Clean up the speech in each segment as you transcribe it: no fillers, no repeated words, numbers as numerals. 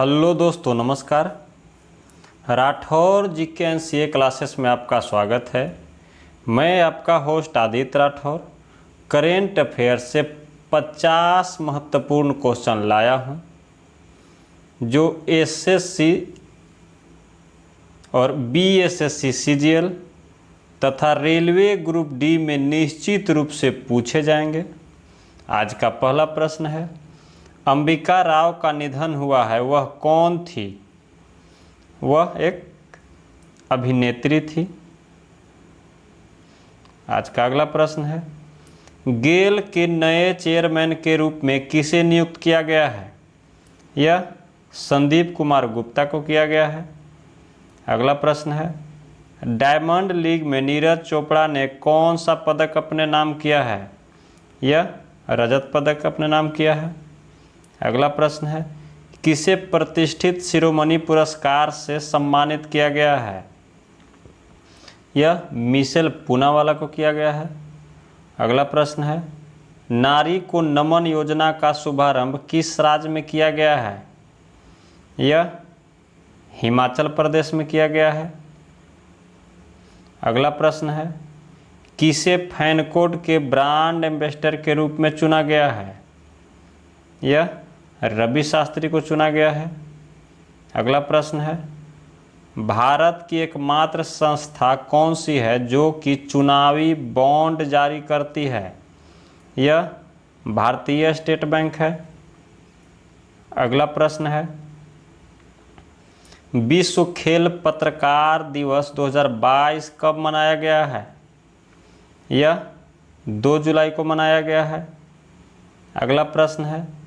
Hello दोस्तों, नमस्कार। राठौर जी के एनसीए क्लासेस में आपका स्वागत है। मैं आपका host Aditya Rathore current affairs से 50 महत्वपूर्ण क्वेश्चन लाया हूं, जो एसएससी और बीएसएससी सीजीएल तथा रेलवे ग्रुप डी में निश्चित रूप से पूछे जाएंगे। आज का पहला प्रश्न है, अंबिका राव का निधन हुआ है, वह कौन थी? वह एक अभिनेत्री थी। आज का अगला प्रश्न है, गेल के नए चेयरमैन के रूप में किसे नियुक्त किया गया है? यह संदीप कुमार गुप्ता को किया गया है। अगला प्रश्न है, डायमंड लीग में नीरज चोपड़ा ने कौन सा पदक अपने नाम किया है? यह रजत पदक अपने नाम किया है। अगला प्रश्न है, किसे प्रतिष्ठित शिरोमणि पुरस्कार से सम्मानित किया गया है? यह मिशेल पूनावाला को किया गया है। अगला प्रश्न है, नारी को नमन योजना का शुभारंभ किस राज्य में किया गया है? यह हिमाचल प्रदेश में किया गया है। अगला प्रश्न है, किसे फैनकोड के ब्रांड एम्बेसडर के रूप में चुना गया है? यह रवि शास्त्री को चुना गया है। अगला प्रश्न है, भारत की एकमात्र संस्था कौन सी है जो कि चुनावी बॉन्ड जारी करती है? यह भारतीय स्टेट बैंक है। अगला प्रश्न है, विश्व खेल पत्रकार दिवस 2022 कब मनाया गया है? यह 2 जुलाई को मनाया गया है। अगला प्रश्न है,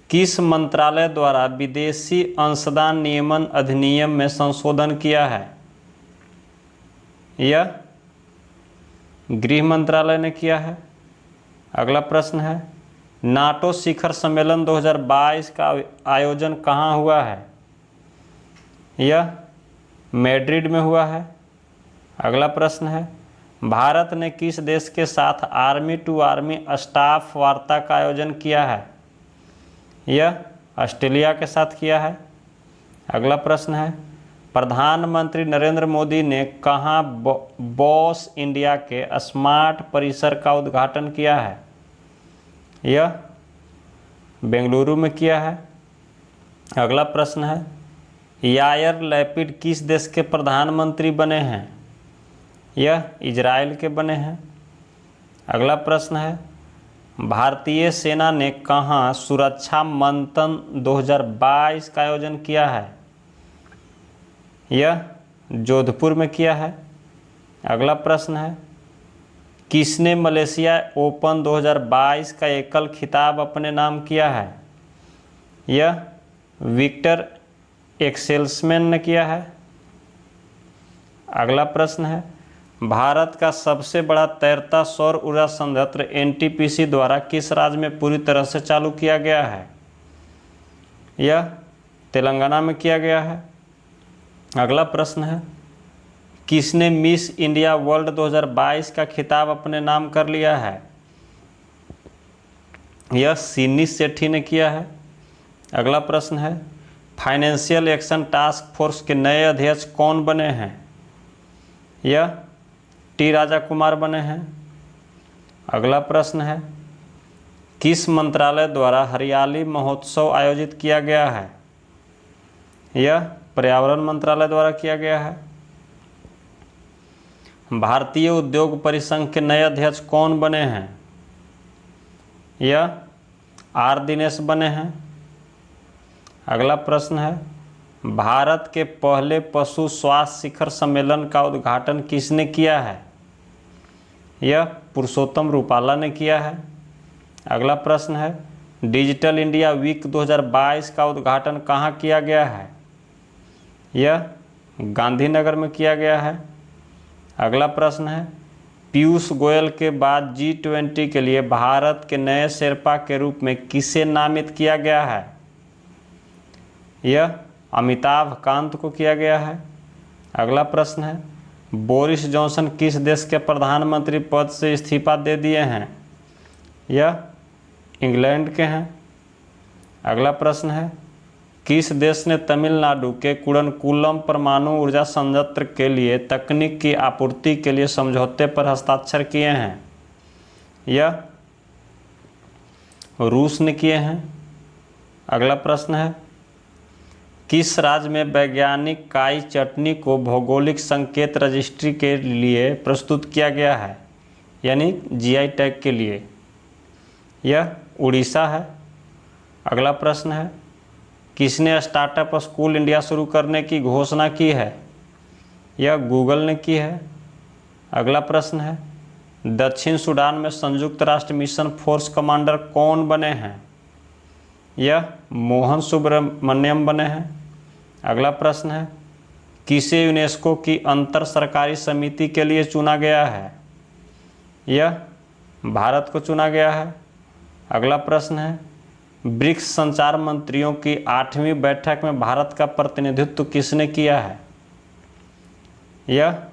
किस मंत्रालय द्वारा विदेशी अंशदान नियमन अधिनियम में संशोधन किया है? यह गृह मंत्रालय ने किया है। अगला प्रश्न है, नाटो शिखर सम्मेलन 2022 का आयोजन कहाँ हुआ है? यह मैड्रिड में हुआ है। अगला प्रश्न है, भारत ने किस देश के साथ आर्मी टू आर्मी स्टाफ वार्ता का आयोजन किया है? यह ऑस्ट्रेलिया के साथ किया है। अगला प्रश्न है, प्रधानमंत्री नरेंद्र मोदी ने कहाँ बॉस इंडिया के स्मार्ट परिसर का उद्घाटन किया है? यह बेंगलुरु में किया है। अगला प्रश्न है, यायर लैपिड किस देश के प्रधानमंत्री बने हैं? यह इजराइल के बने हैं। अगला प्रश्न है, भारतीय सेना ने कहाँ सुरक्षा मंथन 2022 का आयोजन किया है? यह जोधपुर में किया है। अगला प्रश्न है, किसने मलेशिया ओपन 2022 का एकल खिताब अपने नाम किया है? यह विक्टर एक्सेल्समैन ने किया है। अगला प्रश्न है, भारत का सबसे बड़ा तैरता सौर ऊर्जा संयंत्र एनटीपीसी द्वारा किस राज्य में पूरी तरह से चालू किया गया है? यह तेलंगाना में किया गया है। अगला प्रश्न है, किसने मिस इंडिया वर्ल्ड 2022 का खिताब अपने नाम कर लिया है? यह सिन्नी सेठी ने किया है। अगला प्रश्न है, फाइनेंशियल एक्शन टास्क फोर्स के नए अध्यक्ष कौन बने हैं? यह टी राजा कुमार बने हैं। अगला प्रश्न है, किस मंत्रालय द्वारा हरियाली महोत्सव आयोजित किया गया है? यह पर्यावरण मंत्रालय द्वारा किया गया है। भारतीय उद्योग परिसंघ के नए अध्यक्ष कौन बने हैं? यह आर दिनेश बने हैं। अगला प्रश्न है, भारत के पहले पशु स्वास्थ्य शिखर सम्मेलन का उद्घाटन किसने किया है? यह पुरुषोत्तम रूपाला ने किया है। अगला प्रश्न है, डिजिटल इंडिया वीक 2022 का उद्घाटन कहाँ किया गया है? यह गांधीनगर में किया गया है। अगला प्रश्न है, पीयूष गोयल के बाद G20 के लिए भारत के नए शेरपा के रूप में किसे नामित किया गया है? यह अमिताभ कांत को किया गया है। अगला प्रश्न है, बोरिस जॉनसन किस देश के प्रधानमंत्री पद से इस्तीफा दे दिए हैं? यह इंग्लैंड के हैं। अगला प्रश्न है, किस देश ने तमिलनाडु के कुडनकुलम परमाणु ऊर्जा संयंत्र के लिए तकनीक की आपूर्ति के लिए समझौते पर हस्ताक्षर किए हैं? यह रूस ने किए हैं। अगला प्रश्न है, किस राज्य में वैज्ञानिक काई चटनी को भौगोलिक संकेत रजिस्ट्री के लिए प्रस्तुत किया गया है, यानी जीआई टैग के लिए? यह उड़ीसा है। अगला प्रश्न है, किसने स्टार्टअप स्कूल इंडिया शुरू करने की घोषणा की है? यह गूगल ने की है। अगला प्रश्न है, दक्षिण सूडान में संयुक्त राष्ट्र मिशन फोर्स कमांडर कौन बने हैं? यह मोहन सुब्रमण्यम बने हैं। अगला प्रश्न है, किसे यूनेस्को की अंतर सरकारी समिति के लिए चुना गया है? यह भारत को चुना गया है। अगला प्रश्न है, ब्रिक्स संचार मंत्रियों की 8वीं बैठक में भारत का प्रतिनिधित्व किसने किया है? यह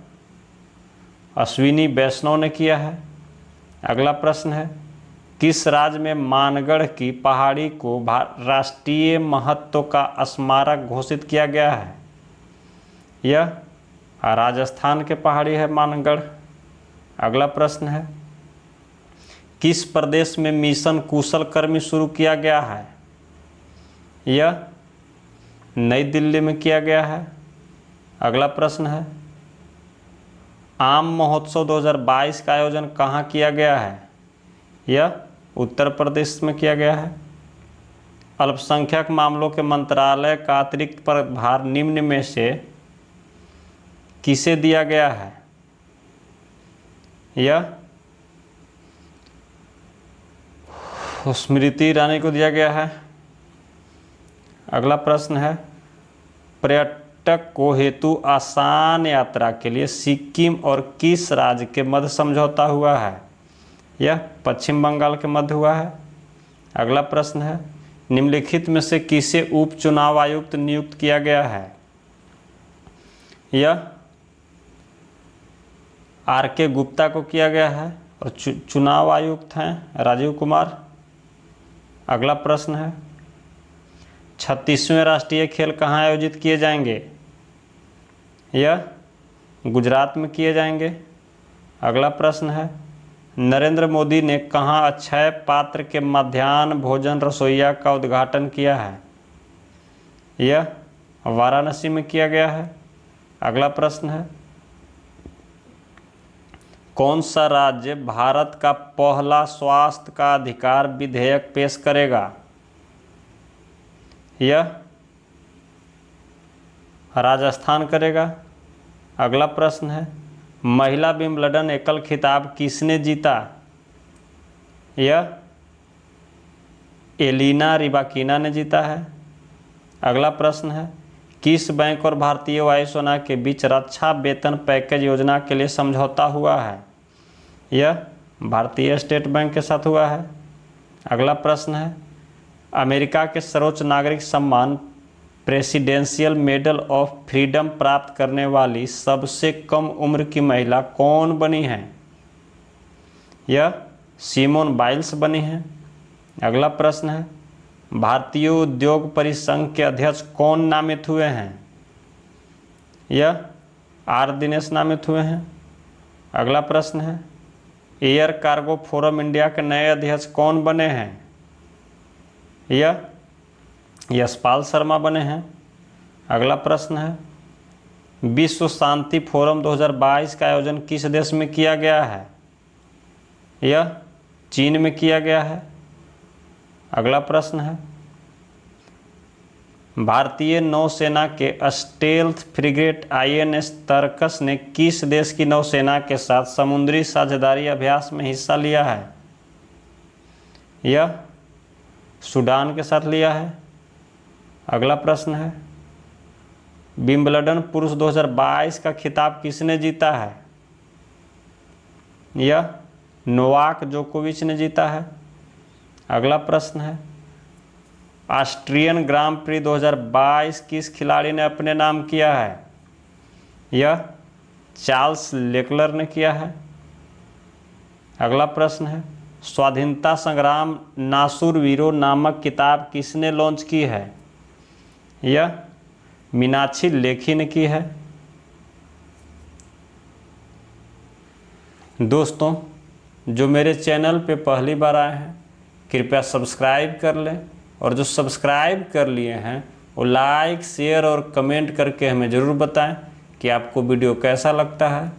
अश्विनी वैष्णव ने किया है। अगला प्रश्न है, किस राज्य में मानगढ़ की पहाड़ी को राष्ट्रीय महत्व का स्मारक घोषित किया गया है? यह राजस्थान के पहाड़ी है मानगढ़। अगला प्रश्न है, किस प्रदेश में मिशन कुशल कर्मी शुरू किया गया है? यह नई दिल्ली में किया गया है। अगला प्रश्न है, आम महोत्सव 2022 का आयोजन कहाँ किया गया है? यह उत्तर प्रदेश में किया गया है। अल्पसंख्यक मामलों के मंत्रालय का अतिरिक्त प्रभार निम्न में से किसे दिया गया है? यह स्मृति ईरानी को दिया गया है। अगला प्रश्न है, पर्यटक को हेतु आसान यात्रा के लिए सिक्किम और किस राज्य के मध्य समझौता हुआ है? यह पश्चिम बंगाल के मध्य हुआ है। अगला प्रश्न है, निम्नलिखित में से किसे उप चुनाव आयुक्त नियुक्त किया गया है? यह आर.के. गुप्ता को किया गया है और चुनाव आयुक्त हैं राजीव कुमार। अगला प्रश्न है, 36वें राष्ट्रीय खेल कहाँ आयोजित किए जाएंगे? यह गुजरात में किए जाएंगे। अगला प्रश्न है, नरेंद्र मोदी ने कहाँ अक्षय पात्र के मध्याह्न भोजन रसोइया का उद्घाटन किया है? यह वाराणसी में किया गया है। अगला प्रश्न है, कौन सा राज्य भारत का पहला स्वास्थ्य का अधिकार विधेयक पेश करेगा? यह राजस्थान करेगा। अगला प्रश्न है, महिला विंबलडन एकल खिताब किसने जीता? यह एलिना रिबाकिना ने जीता है। अगला प्रश्न है, किस बैंक और भारतीय वायुसेना के बीच रक्षा वेतन पैकेज योजना के लिए समझौता हुआ है? यह भारतीय स्टेट बैंक के साथ हुआ है। अगला प्रश्न है, अमेरिका के सर्वोच्च नागरिक सम्मान प्रेसिडेंशियल मेडल ऑफ फ्रीडम प्राप्त करने वाली सबसे कम उम्र की महिला कौन बनी है? यह सिमोन बाइल्स बनी है। अगला प्रश्न है, भारतीय उद्योग परिसंघ के अध्यक्ष कौन नामित हुए हैं? यह आर दिनेश नामित हुए हैं। अगला प्रश्न है, एयर कार्गो फोरम इंडिया के नए अध्यक्ष कौन बने हैं? यह यशपाल शर्मा बने हैं। अगला प्रश्न है, विश्व शांति फोरम 2022 का आयोजन किस देश में किया गया है? यह चीन में किया गया है। अगला प्रश्न है, भारतीय नौसेना के स्टेल्थ फ्रिगेट आईएनएस तरकस ने किस देश की नौसेना के साथ समुद्री साझेदारी अभ्यास में हिस्सा लिया है? यह सूडान के साथ लिया है। अगला प्रश्न है, विंबलडन पुरुष 2022 का खिताब किसने जीता है? यह नोवाक जोकोविच ने जीता है। अगला प्रश्न है, ऑस्ट्रियन ग्रां प्री 2022 किस खिलाड़ी ने अपने नाम किया है? यह चार्ल्स लेक्लर ने किया है। अगला प्रश्न है, स्वाधीनता संग्राम नासूर वीरो नामक किताब किसने लॉन्च की है? यह मीनाक्षी लेखी ने की है। दोस्तों, जो मेरे चैनल पे पहली बार आए हैं कृपया सब्सक्राइब कर लें, और जो सब्सक्राइब कर लिए हैं वो लाइक, शेयर और कमेंट करके हमें ज़रूर बताएं कि आपको वीडियो कैसा लगता है,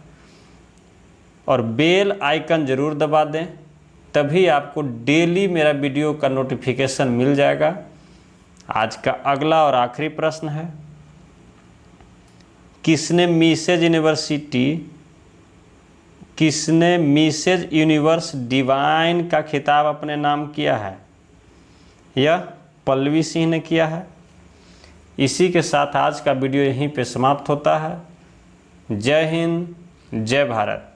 और बेल आइकन ज़रूर दबा दें, तभी आपको डेली मेरा वीडियो का नोटिफिकेशन मिल जाएगा। आज का अगला और आखिरी प्रश्न है, किसने मिसेज यूनिवर्स डिवाइन का खिताब अपने नाम किया है? यह पल्लवी सिंह ने किया है। इसी के साथ आज का वीडियो यहीं पे समाप्त होता है। जय हिंद, जय भारत।